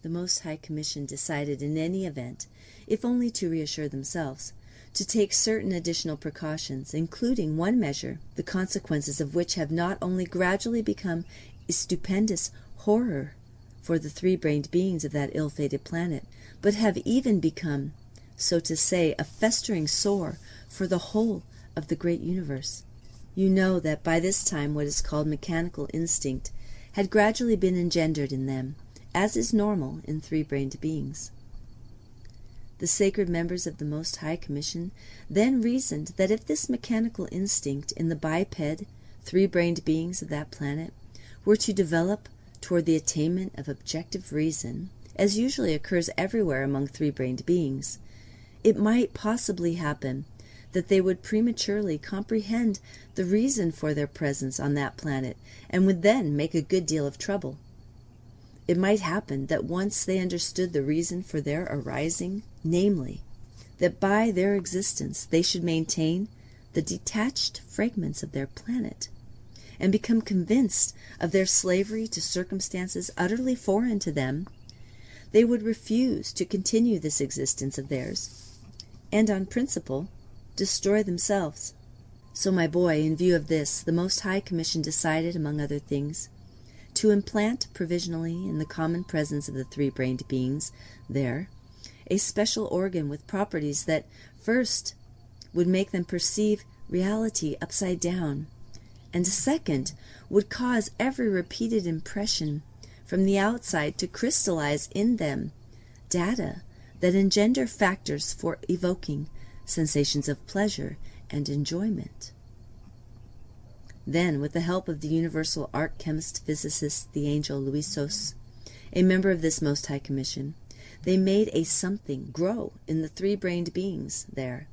the Most High Commission decided in any event, if only to reassure themselves, to take certain additional precautions, including one measure, the consequences of which have not only gradually become a stupendous horror for the three-brained beings of that ill-fated planet, but have even become, so to say, a festering sore for the whole of the great universe. You know that by this time what is called mechanical instinct had gradually been engendered in them, as is normal in three-brained beings. The sacred members of the Most High Commission then reasoned that if this mechanical instinct in the biped, three-brained beings of that planet were to develop toward the attainment of objective reason, as usually occurs everywhere among three-brained beings, it might possibly happen that they would prematurely comprehend the reason for their presence on that planet and would then make a good deal of trouble. It might happen that once they understood the reason for their arising, namely, that by their existence they should maintain the detached fragments of their planet, and become convinced of their slavery to circumstances utterly foreign to them, they would refuse to continue this existence of theirs, and on principle destroy themselves. So, my boy, in view of this, the Most High Commission decided, among other things, to implant provisionally in the common presence of the three-brained beings there a special organ with properties that first would make them perceive reality upside down, and second would cause every repeated impression from the outside to crystallize in them data that engender factors for evoking sensations of pleasure and enjoyment. Then, with the help of the universal art chemist physicist, the angel Luisos, a member of this Most High Commission, they made a something grow in the three-brained beings there,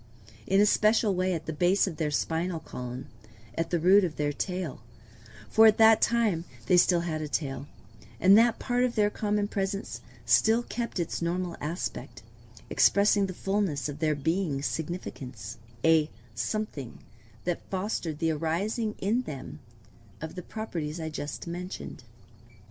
in a special way at the base of their spinal column, at the root of their tail. For at that time they still had a tail, and that part of their common presence still kept its normal aspect, expressing the fullness of their being's significance, a something that fostered the arising in them of the properties I just mentioned.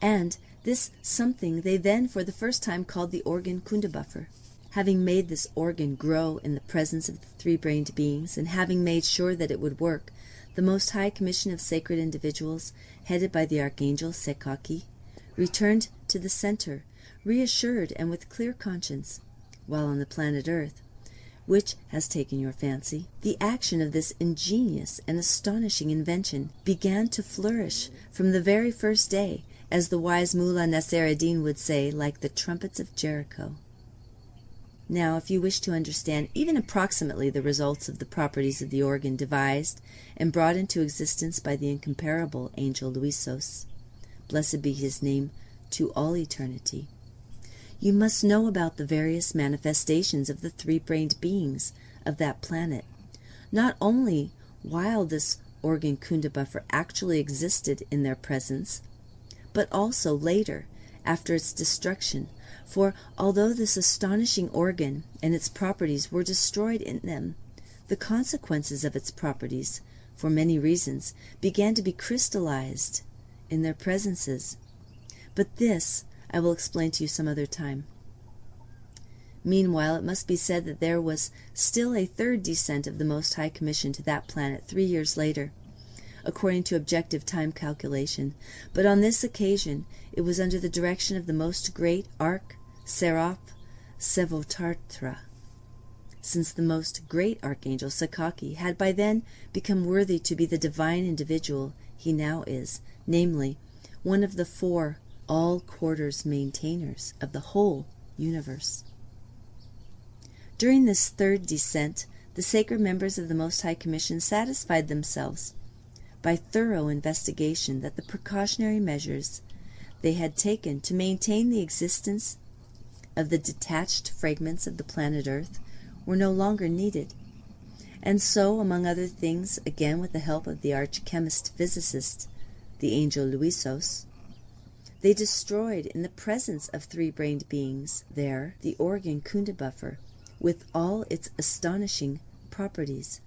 And this something they then for the first time called the organ Kundabuffer. Having made this organ grow in the presence of the three-brained beings, and having made sure that it would work, the Most High Commission of Sacred Individuals, headed by the Archangel Sekaki, returned to the center, reassured and with clear conscience, while on the planet Earth, which has taken your fancy, the action of this ingenious and astonishing invention began to flourish from the very first day, as the wise Mullah Nasser ad-Din would say, like the trumpets of Jericho. Now, if you wish to understand even approximately the results of the properties of the organ devised and brought into existence by the incomparable angel Luisos, blessed be his name to all eternity, you must know about the various manifestations of the three-brained beings of that planet, not only while this organ Kundabuffer actually existed in their presence, but also later, after its destruction, for although this astonishing organ and its properties were destroyed in them, the consequences of its properties, for many reasons, began to be crystallized in their presences. But this I will explain to you some other time. Meanwhile, it must be said that there was still a third descent of the Most High Commission to that planet 3 years later, according to objective time calculation, but on this occasion it was under the direction of the most great Seraph Sevotartra, since the most great Archangel Sakaki had by then become worthy to be the divine individual he now is, namely, one of the 4 all-quarters maintainers of the whole universe. During this third descent, the sacred members of the Most High Commission satisfied themselves by thorough investigation that the precautionary measures they had taken to maintain the existence of the detached fragments of the planet Earth were no longer needed. And so, among other things, again with the help of the arch-chemist-physicist, the angel Luisos, they destroyed in the presence of three-brained beings there the organ Kundabuffer with all its astonishing properties.